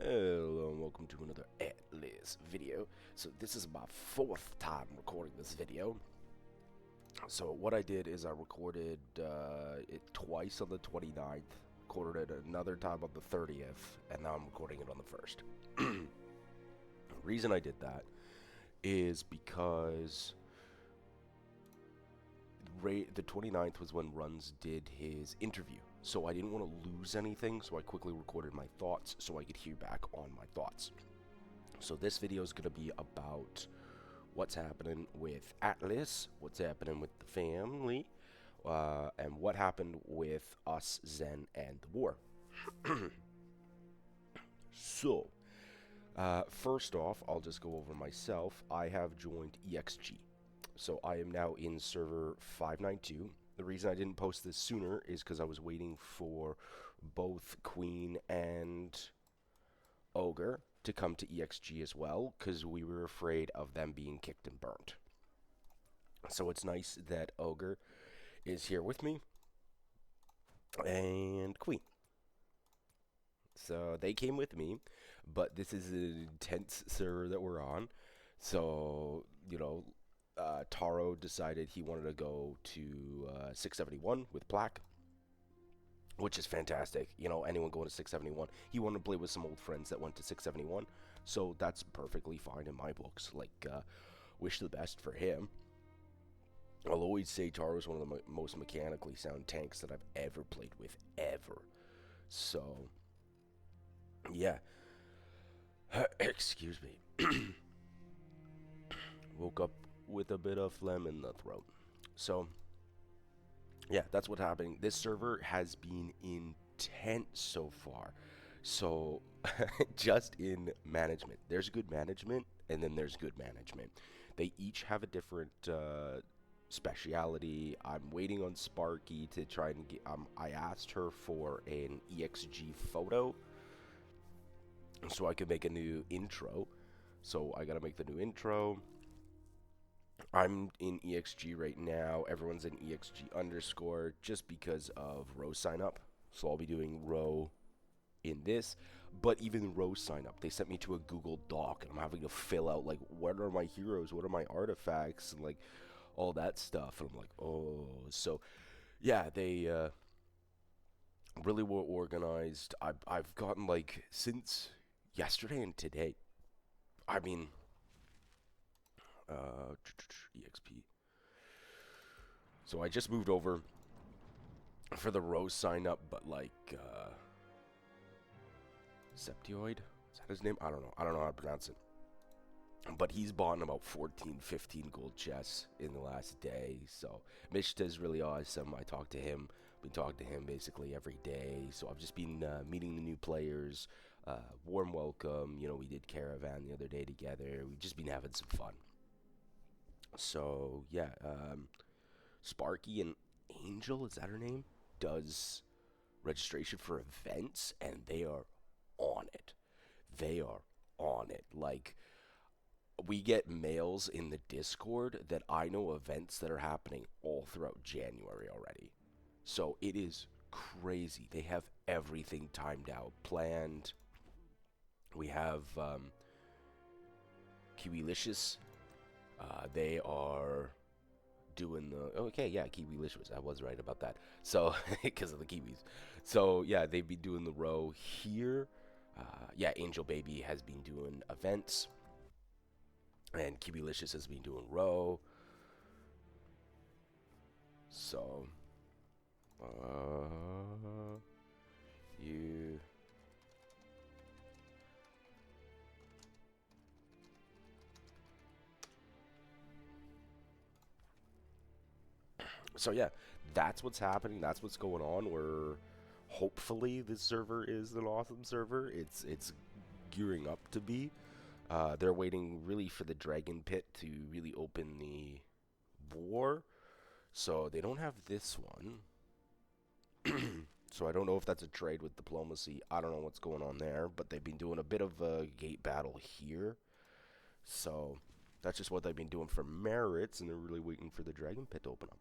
Hello and welcome to another Atlas video. So this is my fourth time recording this video. So what I did is I recorded it twice on the 29th, recorded it another time on the 30th, and now I'm recording it on the 1st. The reason I did that is because the 29th was when Runs did his interview. So I didn't want to lose anything, so I quickly recorded my thoughts so I could hear back on my thoughts. So this video is going to be about what's happening with Atlas, what's happening with the family, and what happened with us, Zen, and the war. So, first off, I'll just go over myself. I have joined EXG. So I am now in server 592. The reason I didn't post this sooner is because I was waiting for both Queen and Ogre to come to EXG as well, because we were afraid of them being kicked and burnt. So it's nice that Ogre is here with me, and Queen. So they came with me, but this is an intense server that we're on. So, Taro decided he wanted to go to 671 with Black, which is fantastic. Anyone going to 671, he wanted to play with some old friends that went to 671, so that's perfectly fine in my books. Wish the best for him. I'll always say Taro is one of the most mechanically sound tanks that I've ever played with, ever. So, yeah. Excuse me. Woke up with a bit of phlegm in the throat. So, yeah, that's what's happening. This server has been intense so far. So, just in management, there's good management, and then there's good management. They each have a different speciality. I'm waiting on Sparky to try and get. I asked her for an EXG photo so I could make a new intro. So I gotta make the new intro. I'm in EXG right now. Everyone's in EXG underscore just because of row sign up. So I'll be doing row in this. But even row sign up, they sent me to a Google Doc, and I'm having to fill out what are my heroes, what are my artifacts, and all that stuff. And I'm like, oh. So yeah, they really were organized. I've gotten since yesterday and today. I mean, EXP. So I just moved over for the row sign up, but Septioid? Is that his name? I don't know. I don't know how to pronounce it. But he's bought about 14, 15 gold chests in the last day. So Mishta is really awesome. I talk to him. We talk to him basically every day. So I've just been meeting the new players. Warm welcome. We did Caravan the other day together. We've just been having some fun. So yeah, Sparky and Angel, is that her name, does registration for events, and they are on it. They are on it. We get mails in the Discord that I know events that are happening all throughout January already. So it is crazy. They have everything timed out, planned. We have Kiwilicious. They are doing the Kiwilicious. I was right about that. So because of the Kiwis. So yeah, they've been doing the row here. Angel Baby has been doing events, and Kiwilicious has been doing row. So you. So yeah, that's what's happening. That's what's going on. Hopefully this server is an awesome server. It's gearing up to be. They're waiting really for the Dragon Pit to really open the war. So they don't have this one. So I don't know if that's a trade with diplomacy. I don't know what's going on there, but they've been doing a bit of a gate battle here. So that's just what they've been doing for merits, and they're really waiting for the Dragon Pit to open up.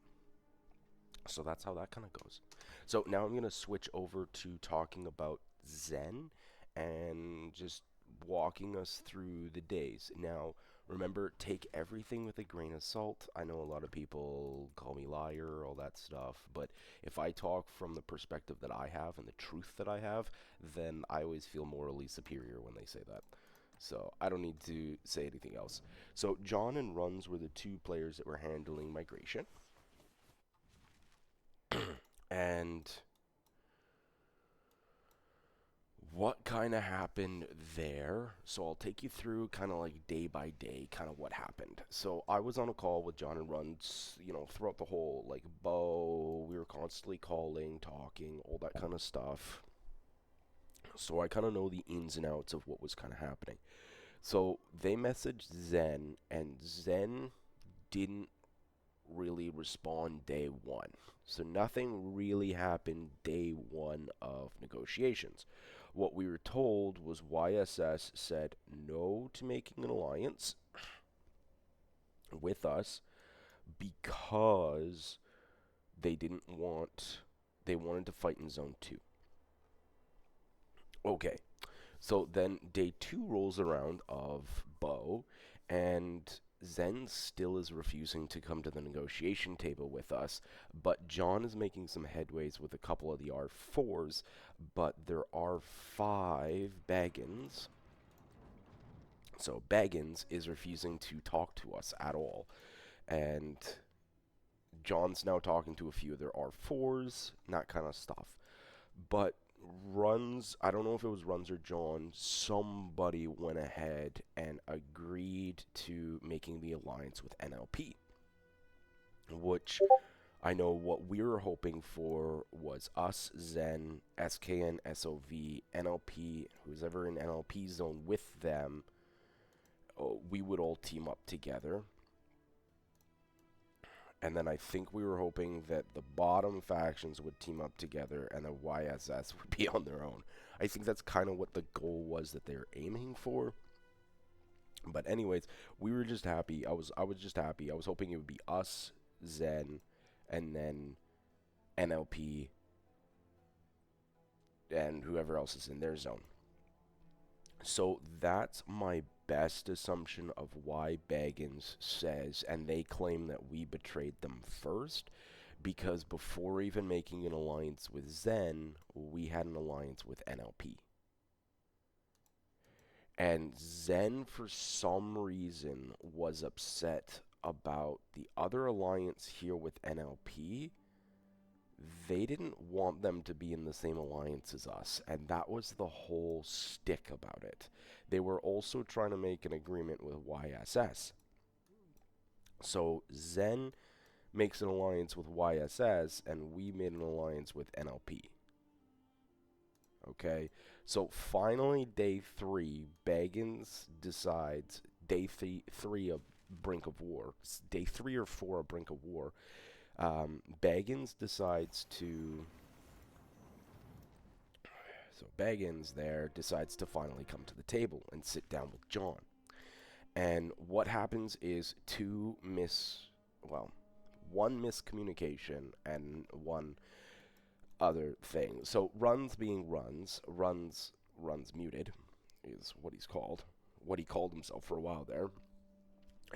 So that's how that kind of goes. So now I'm going to switch over to talking about Zen and just walking us through the days. Now, remember, take everything with a grain of salt. I know a lot of people call me liar, all that stuff, but if I talk from the perspective that I have and the truth that I have, then I always feel morally superior when they say that. So I don't need to say anything else. So John and Runs were the two players that were handling migration. And what kind of happened there? So I'll take you through kind of like day by day, kind of what happened. So I was on a call with John and Runs, throughout the whole like bow. We were constantly calling, talking, all that kind of stuff. So I kind of know the ins and outs of what was kind of happening. So they messaged Zen, and Zen didn't really respond day one. So nothing really happened day one of negotiations. What we were told was YSS said no to making an alliance with us because they didn't want, they wanted to fight in Zone 2. Okay, so then day 2 rolls around of Bo, and Zen still is refusing to come to the negotiation table with us, but John is making some headways with a couple of the R4s, but there are 5 Baggins. So Baggins is refusing to talk to us at all, and John's now talking to a few of their R4s, that kind of stuff. But Runs, I don't know if it was Runs or John, somebody went ahead and agreed to making the alliance with NLP, which I know what we were hoping for was us, Zen, SKN, SOV, NLP, who's ever in NLP zone with them, we would all team up together. And then I think we were hoping that the bottom factions would team up together and the YSS would be on their own. I think that's kind of what the goal was that they were aiming for. But anyways, we were just happy. I was just happy. I was hoping it would be us, Zen, and then NLP and whoever else is in their zone. So that's my best assumption of why Baggins says, and they claim that we betrayed them first, because before even making an alliance with Zen, we had an alliance with NLP. And Zen, for some reason, was upset about the other alliance here with NLP. They didn't want them to be in the same alliance as us, and that was the whole stick about it. They were also trying to make an agreement with YSS. So Zen makes an alliance with YSS, and we made an alliance with NLP. Okay, so finally day 3, Baggins decides, day 3 of Brink of War, day 3 or 4 of Brink of War, Baggins decides to, so Baggins there decides to finally come to the table and sit down with John. And what happens is one miscommunication and one other thing. So Runs being Runs muted is what he's called, what he called himself for a while there.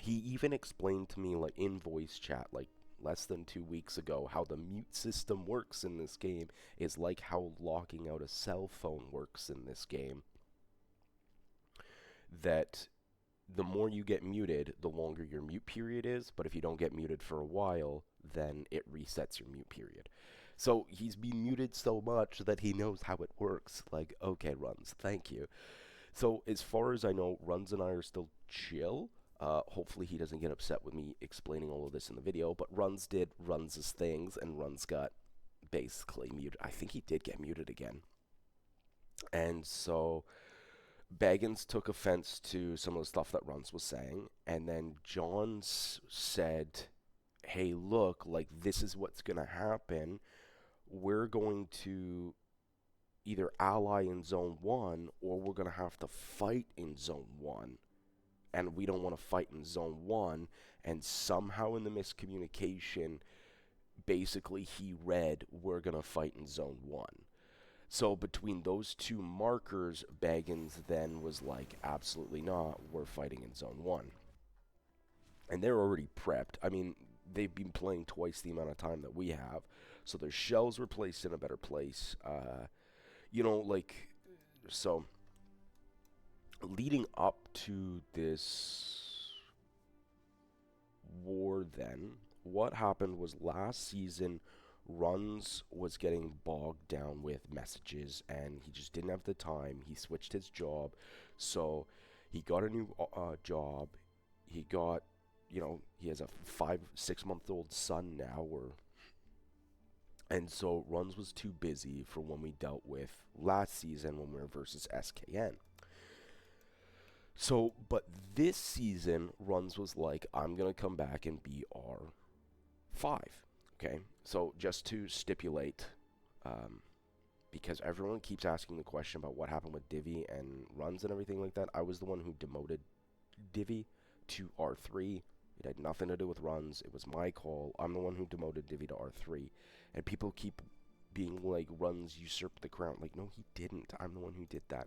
He even explained to me, like, in voice chat, like, less than 2 weeks ago, how the mute system works in this game is like how locking out a cell phone works in this game. That the more you get muted, the longer your mute period is, but if you don't get muted for a while, then it resets your mute period. So he's been muted so much that he knows how it works. Like, okay, Runs, thank you. So as far as I know, Runs and I are still chill. Hopefully he doesn't get upset with me explaining all of this in the video, but Runs did Runs' things, and Runs got basically muted. I think he did get muted again. And so Baggins took offense to some of the stuff that Runs was saying, and then John said, hey, look, like, this is what's going to happen. We're going to either ally in Zone 1, or we're going to have to fight in Zone 1. And we don't want to fight in Zone 1, and somehow in the miscommunication, basically he read, we're going to fight in Zone 1. So between those two markers, Baggins then was like, absolutely not, we're fighting in Zone 1. And they're already prepped. I mean, they've been playing twice the amount of time that we have. So their shells were placed in a better place. Like, so leading up to this war then, what happened was last season, Runs was getting bogged down with messages and he just didn't have the time. He switched his job. So he got a new job. He got, he has a 5-6 month old son now, and so Runs was too busy for when we dealt with last season when we were versus SKN. So, but this season, Runs was like, I'm going to come back and be R5. Okay, so just to stipulate, because everyone keeps asking the question about what happened with Divi and Runs and everything like that, I was the one who demoted Divi to R3. It had nothing to do with Runs. It was my call. I'm the one who demoted Divi to R3. And people keep being like, Runs usurped the crown. Like, no, he didn't. I'm the one who did that.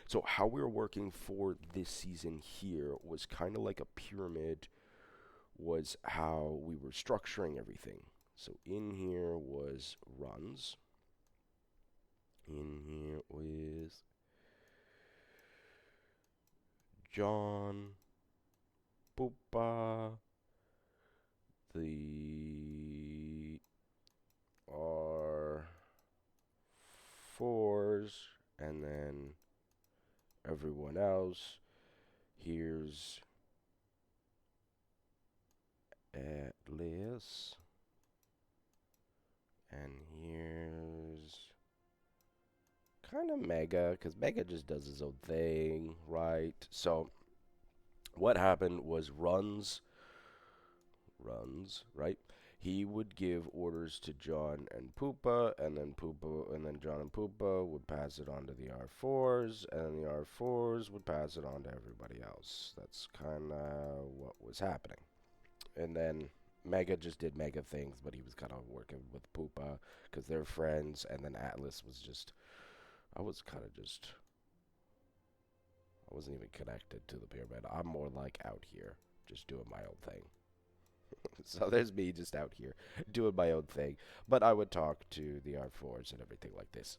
So how we were working for this season here was kind of like a pyramid, was how we were structuring everything. So in here was Runs. In here was John, Poopa, the R4s, and then everyone else. Here's Atlas. And here's kind of Mega, because Mega just does his own thing, right? So what happened was Runs, right? He would give orders to John and Poopa, and then John and Poopa would pass it on to the R4s, and the R4s would pass it on to everybody else. That's kind of what was happening. And then Mega just did Mega things, but he was kind of working with Poopa because they're friends. And then Atlas was just, I wasn't even connected to the pyramid. I'm more like out here, just doing my own thing. So there's me just out here doing my own thing. But I would talk to the R4s and everything like this.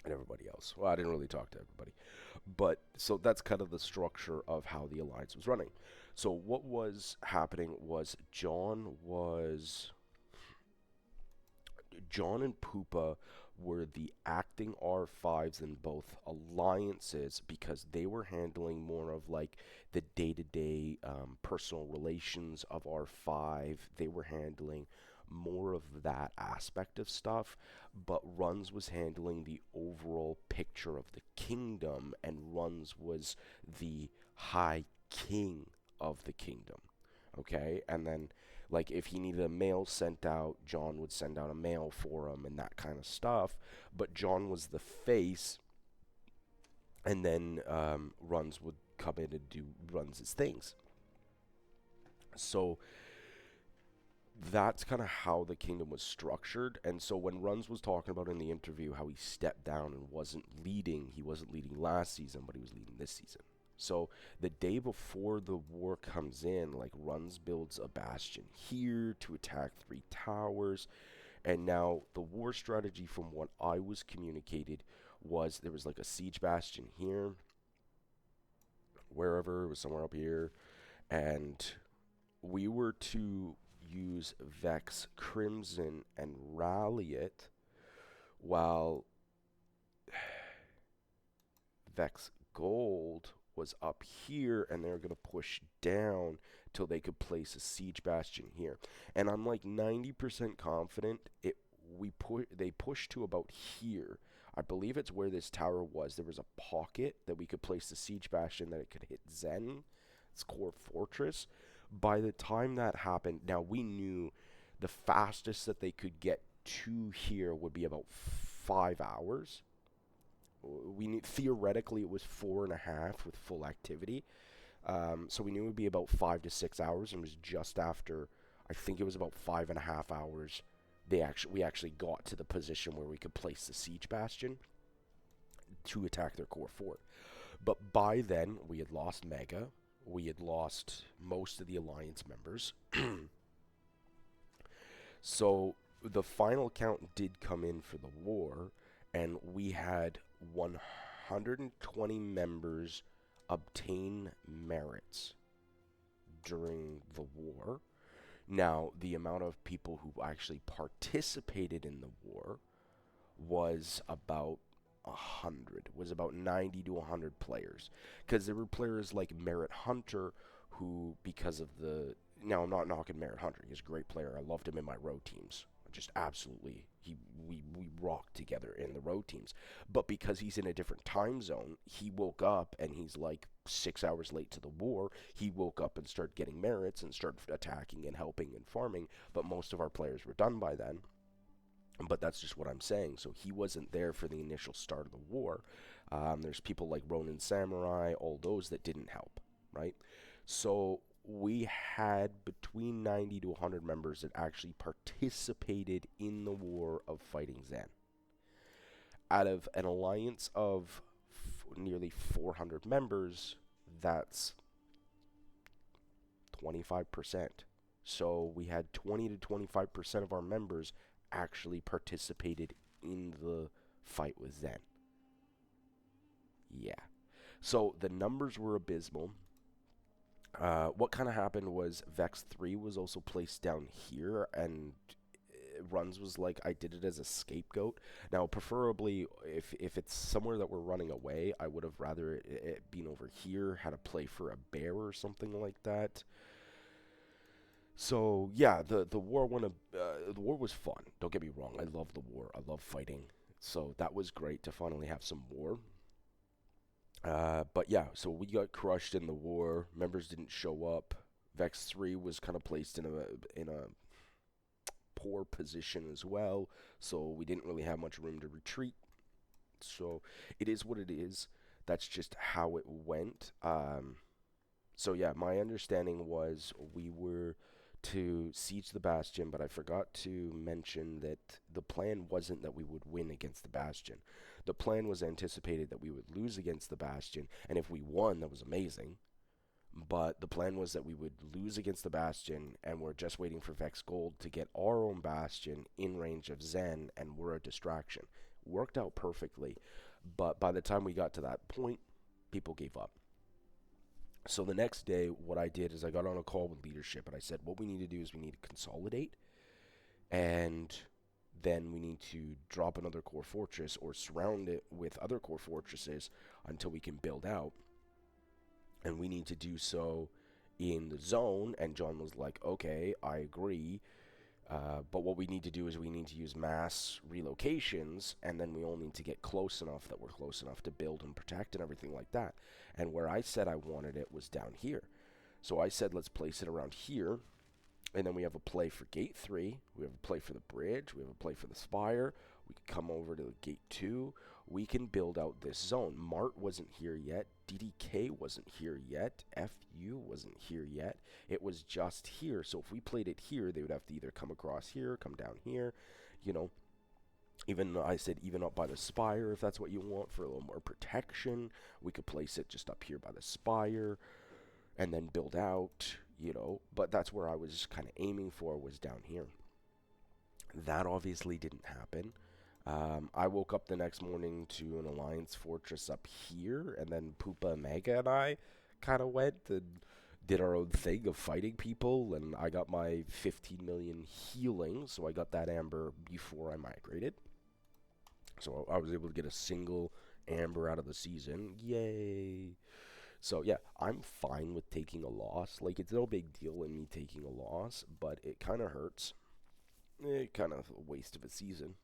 And everybody else. Well, I didn't really talk to everybody. But, so that's kind of the structure of how the Alliance was running. So what was happening was John and Poopa were the acting R5s in both alliances because they were handling more of like the day-to-day personal relations of R5. They were handling more of that aspect of stuff, but Runs was handling the overall picture of the kingdom, and Runs was the high king of the kingdom. Okay, and then like if he needed a mail sent out, John would send out a mail for him and that kind of stuff. But John was the face, and then Runs would come in and do Runs' things. So that's kind of how the kingdom was structured. And so when Runs was talking about in the interview how he stepped down and he wasn't leading last season, but he was leading this season. So the day before the war comes in, like Runs builds a bastion here to attack 3 towers. And now the war strategy from what I was communicated was there was like a siege bastion here, wherever, it was somewhere up here. And we were to use Vex Crimson and rally it, while Vex Gold was up here, and they were going to push down till they could place a siege bastion here. And I'm like 90% confident they pushed to about here. I believe it's where this tower was. There was a pocket that we could place the siege bastion that it could hit Zen, its core fortress. By the time that happened, now we knew the fastest that they could get to here would be about 5 hours. Theoretically it was 4.5 with full activity. So we knew it would be about 5 to 6 hours, and it was just after, I think it was about 5.5 hours we actually got to the position where we could place the siege bastion to attack their core fort. But by then, we had lost Mega. We had lost most of the Alliance members. So the final count did come in for the war, and we had 120 members obtain merits during the war. Now, the amount of people who actually participated in the war was about 100, was about 90 to 100 players, because there were players like Merit Hunter who, because of the, now I'm not knocking Merit Hunter, he's a great player, I loved him in my road teams, just absolutely, we rocked together in the road teams, but because he's in a different time zone, he woke up and he's like 6 hours late to the war. He woke up and started getting merits and started attacking and helping and farming, but most of our players were done by then. But that's just what I'm saying. So he wasn't there for the initial start of the war. There's people like Ronin Samurai, all those that didn't help, right? So we had between 90 to 100 members that actually participated in the war of fighting Zen. Out of an alliance of nearly 400 members, that's 25%. So we had 20 to 25% of our members actually participated in the fight with Zen. Yeah. So the numbers were abysmal. What kind of happened was Vex 3 was also placed down here, and Runs was like, I did it as a scapegoat. Now, preferably, if it's somewhere that we're running away, I would have rather it been over here, had a play for a bear or something like that. So yeah, the war the war was fun. Don't get me wrong, I love the war. I love fighting. So that was great to finally have some war. But yeah, so we got crushed in the war. Members didn't show up. Vex 3 was kind of placed in a poor position as well, so we didn't really have much room to retreat. So it is what it is. That's just how it went. So yeah, my understanding was we were to siege the Bastion, but I forgot to mention that the plan wasn't that we would win against the Bastion. The plan was anticipated that we would lose against the Bastion, and if we won, that was amazing. But the plan was that we would lose against the Bastion, and we're just waiting for Vex Gold to get our own Bastion in range of Zen, and we're a distraction. Worked out perfectly, but by the time we got to that point, people gave up. So the next day, what I did is I got on a call with leadership, and I said, what we need to do is we need to consolidate, and then we need to drop another core fortress or surround it with other core fortresses until we can build out. And we need to do so in the zone. And John was like, okay, I agree. But what we need to do is we need to use mass relocations, and then we all need to get close enough that we're close enough to build and protect and everything like that. And where I said I wanted it was down here. So I said, let's place it around here. And then we have a play for gate 3. We have a play for the bridge. We have a play for the spire. We can come over to gate 2. We can build out this zone. Mart wasn't here yet. DDK wasn't here yet. FU wasn't here yet. It was just here. So if we played it here, they would have to either come across here, come down here, you know. Even I said even up by the spire, if that's what you want for a little more protection. We could place it just up here by the spire and then build out, you know. But that's where I was kind of aiming for, was down here. That obviously didn't happen. I woke up the next morning to an alliance fortress up here, and then Poopa, Mega, and I kind of went and did our own thing of fighting people, and I got my 15 million healing, so I got that amber before I migrated. So I was able to get a single amber out of the season. Yay! So yeah, I'm fine with taking a loss. Like, it's no big deal in me taking a loss, but it kind of hurts. Kind of a waste of a season.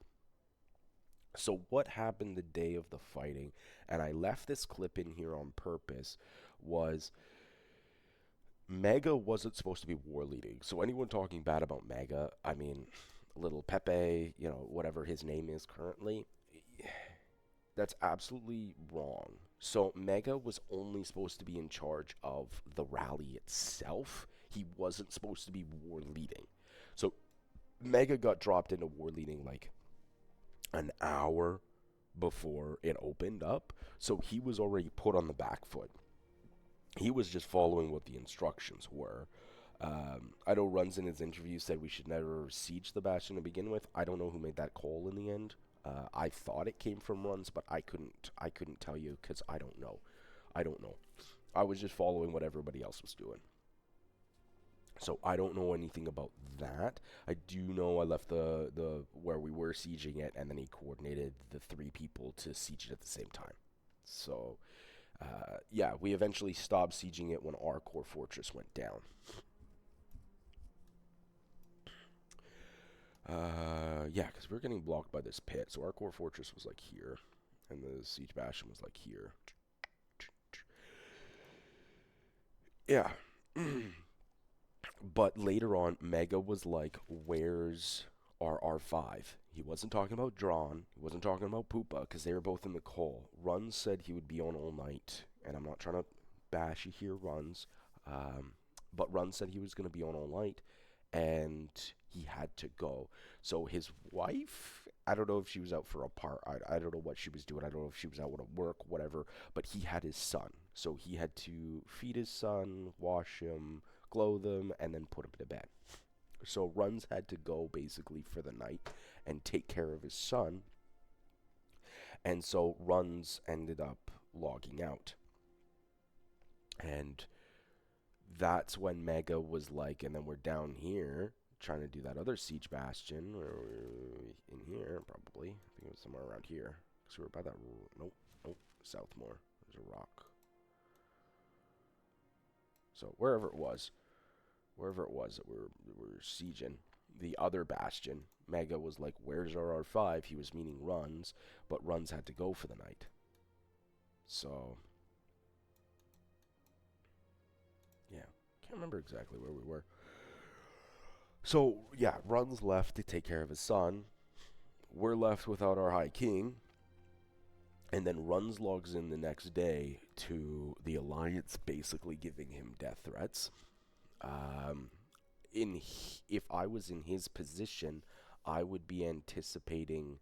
So what happened the day of the fighting, and I left this clip in here on purpose, was Mega wasn't supposed to be war leading. So anyone talking bad about Mega, I mean, little Pepe, you know, whatever his name is currently, that's absolutely wrong. So Mega was only supposed to be in charge of the rally itself. He wasn't supposed to be war leading. So Mega got dropped into war leading like an hour before it opened up, so he was already put on the back foot. He was just following what the instructions were. I know Runs in his interview said we should never siege the Bastion to begin with. I don't know who made that call in the end. I thought it came from Runs, but I couldn't tell you because I don't know. I don't know. I was just following what everybody else was doing. So I don't know anything about that. I do know I left the where we were sieging it, and then he coordinated the 3 people to siege it at the same time. So yeah, we eventually stopped sieging it when our core fortress went down. Yeah, because we were getting blocked by this pit. So our core fortress was like here, and the siege bastion was like here. Yeah. But later on, Mega was like, where's our R5? He wasn't talking about Drawn. He wasn't talking about Poopa, because they were both in the call. Runs said he would be on all night, and I'm not trying to bash you here, Runs. But Runs said he was going to be on all night, and he had to go. So his wife, I don't know if she was out for a part. I don't know what she was doing. I don't know if she was out at work, whatever. But he had his son. So he had to feed his son, wash him, clothe him, and then put him to bed. So Runs had to go basically for the night and take care of his son. And so Runs ended up logging out. And that's when Mega was like, and then we're down here trying to do that other siege bastion, or in here probably. I think it was somewhere around here, because we were by that. Nope, Southmore. There's a rock. So wherever it was that we were sieging the other bastion, Mega was like, "Where's our R5?" He was meaning Runs, but Runs had to go for the night. So yeah, can't remember exactly where we were. So, yeah, Runs left to take care of his son. We're left without our High King. And then Runs logs in the next day to the Alliance basically giving him death threats. If I was in his position, I would be anticipating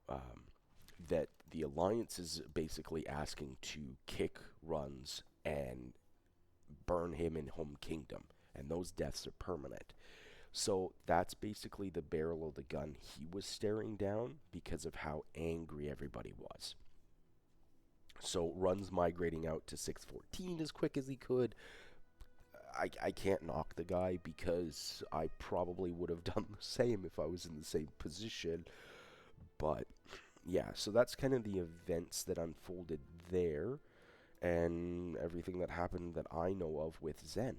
that the Alliance is basically asking to kick Runs and burn him in Home Kingdom. And those deaths are permanent. So that's basically the barrel of the gun he was staring down because of how angry everybody was. So Runs migrating out to 614 as quick as he could. I can't knock the guy because I probably would have done the same if I was in the same position. But yeah, so that's kind of the events that unfolded there and everything that happened that I know of with Zen.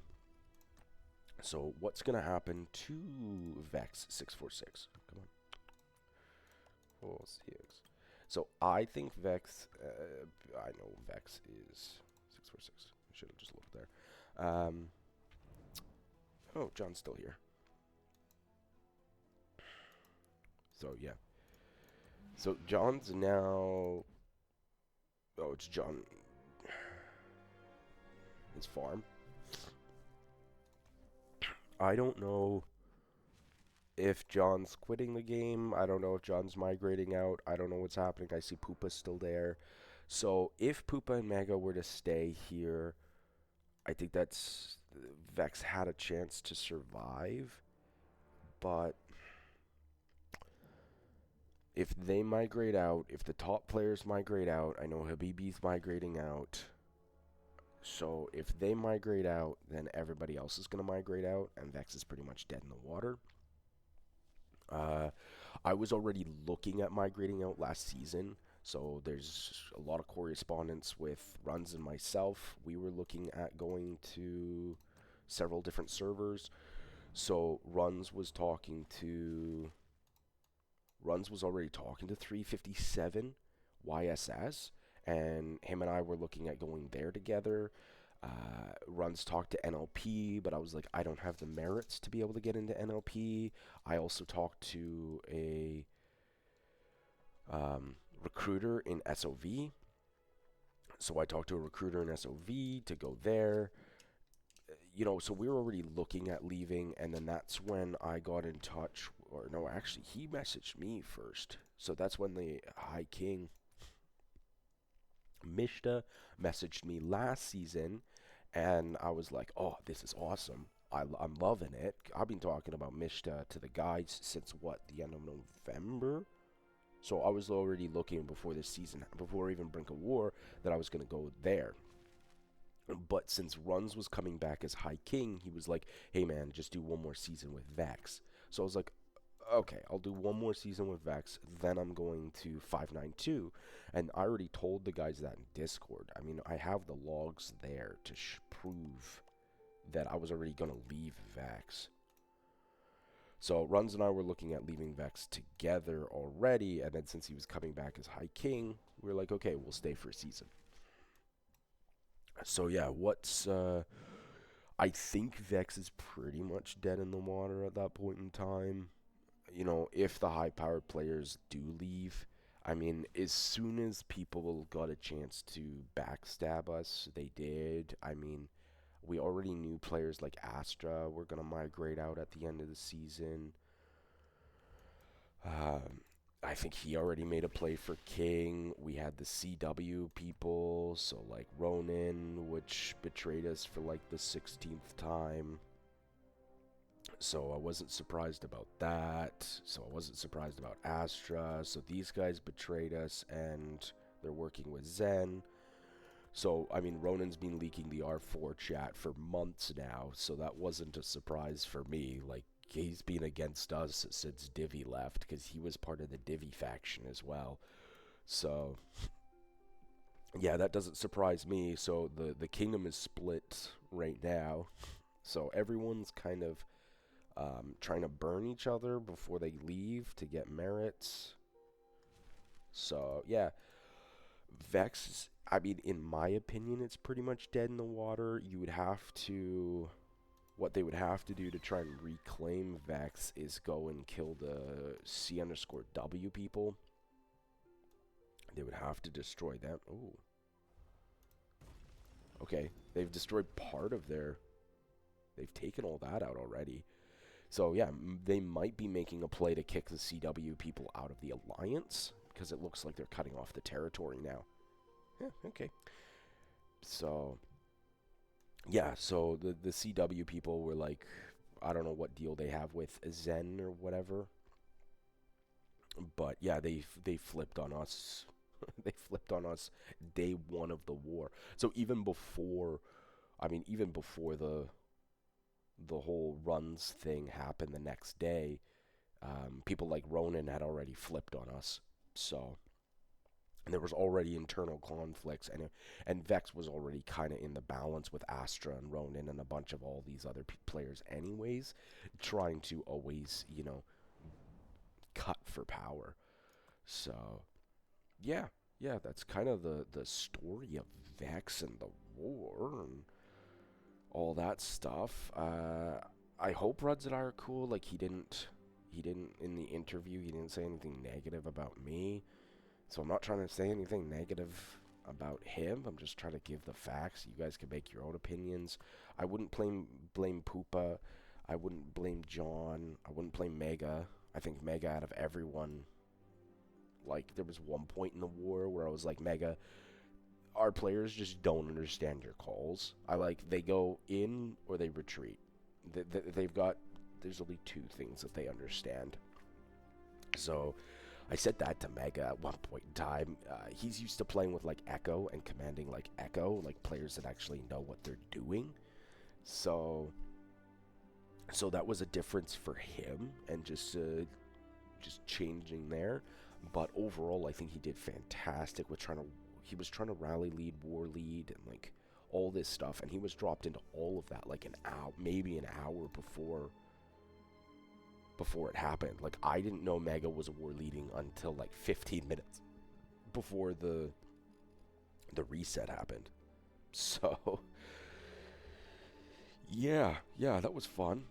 So what's going to happen to Vex 646? Come on. Oh, CX. So I think Vex, I know Vex is 646. I should have just looked there. Oh, John's still here. So yeah. So John's now, oh, it's John, his farm. I don't know if John's quitting the game. I don't know if John's migrating out. I don't know what's happening. I see Poopa's still there. So if Poopa and Mega were to stay here, I think that's Vex had a chance to survive. But if they migrate out, if the top players migrate out, I know Habibi's migrating out. So if they migrate out, then everybody else is going to migrate out, and Vex is pretty much dead in the water. I was already looking at migrating out last season, so there's a lot of correspondence with Runs and myself. We were looking at going to several different servers. So Runs was already talking to 357 YSS, and him and I were looking at going there together. Runs talked to NLP, but I was like, I don't have the merits to be able to get into NLP. I also talked to a recruiter in SOV. So I talked to a recruiter in SOV to go there. you know, so we were already looking at leaving, and then that's when I got in touch, or no, actually, he messaged me first. So that's when the High King, Mishta, messaged me last season, and I was like, oh, this is awesome. I'm loving it. I've been talking about Mishta to the guys since, what, the end of November? So I was already looking before this season, before even Brink of War, that I was going to go there. But since Runs was coming back as High King, he was like, hey man, just do one more season with Vex. So I was like, okay, I'll do one more season with Vex, then I'm going to 592. And I already told the guys that in Discord. I mean, I have the logs there to prove that I was already going to leave Vex. So Runs and I were looking at leaving Vex together already, and then since he was coming back as High King, we were like, okay, we'll stay for a season. So yeah, I think Vex is pretty much dead in the water at that point in time. You know, if the high-powered players do leave, I mean, as soon as people got a chance to backstab us, they did. I mean, we already knew players like Astra were going to migrate out at the end of the season. I think he already made a play for King. We had the CW people, so like Ronin, which betrayed us for like the 16th time. So I wasn't surprised about that. So I wasn't surprised about Astra. So these guys betrayed us, and they're working with Zen. So, I mean, Ronan's been leaking the R4 chat for months now, so that wasn't a surprise for me. Like, he's been against us since Divi left, because he was part of the Divi faction as well. So, yeah, that doesn't surprise me. So, the kingdom is split right now. So, everyone's kind of trying to burn each other before they leave to get merits. So, yeah. Vex, I mean, in my opinion, it's pretty much dead in the water. You would have to... What they would have to do to try and reclaim Vex is go and kill the C_W people. They would have to destroy them. Ooh. Okay, they've destroyed part of their... They've taken all that out already. So, yeah, they might be making a play to kick the CW people out of the Alliance, because it looks like they're cutting off the territory now. Yeah, okay. So, yeah, so the CW people were like, I don't know what deal they have with Zen or whatever. But, yeah, they flipped on us. They flipped on us day one of the war. So even before, I mean, even before the whole Runs thing happened the next day, people like Ronin had already flipped on us. So, and there was already internal conflicts, and Vex was already kind of in the balance with Astra and Ronin and a bunch of all these other players anyways, trying to always, you know, cut for power. So, yeah, that's kind of the story of Vex and the war and all that stuff. I hope Ruds and I are cool. Like, he didn't, in the interview, he didn't say anything negative about me. So I'm not trying to say anything negative about him. I'm just trying to give the facts. You guys can make your own opinions. I wouldn't blame Poopa. I wouldn't blame John. I wouldn't blame Mega. I think Mega, out of everyone, like, there was one point in the war where I was like, Mega, our players just don't understand your calls. They go in or they retreat. There's only two things that they understand. So I said that to Mega at one point in time. He's used to playing with, like, Echo and commanding, like, Echo, like, players that actually know what they're doing. So that was a difference for him, and just changing there. But overall, I think he did fantastic with he was trying to rally lead, war lead, and, like, all this stuff, and he was dropped into all of that, like, maybe an hour before it happened. Like, I didn't know Mega was war leading until, like, 15 minutes before the reset happened. So, yeah, that was fun.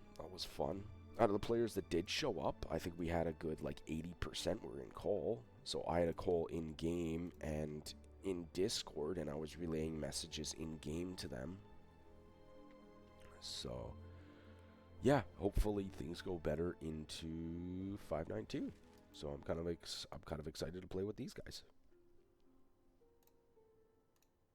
Out of the players that did show up, I think we had a good, like, 80% were in call. So I had a call in-game and in Discord, and I was relaying messages in-game to them. So yeah, hopefully things go better into 5.9.2. So I'm kind of excited to play with these guys.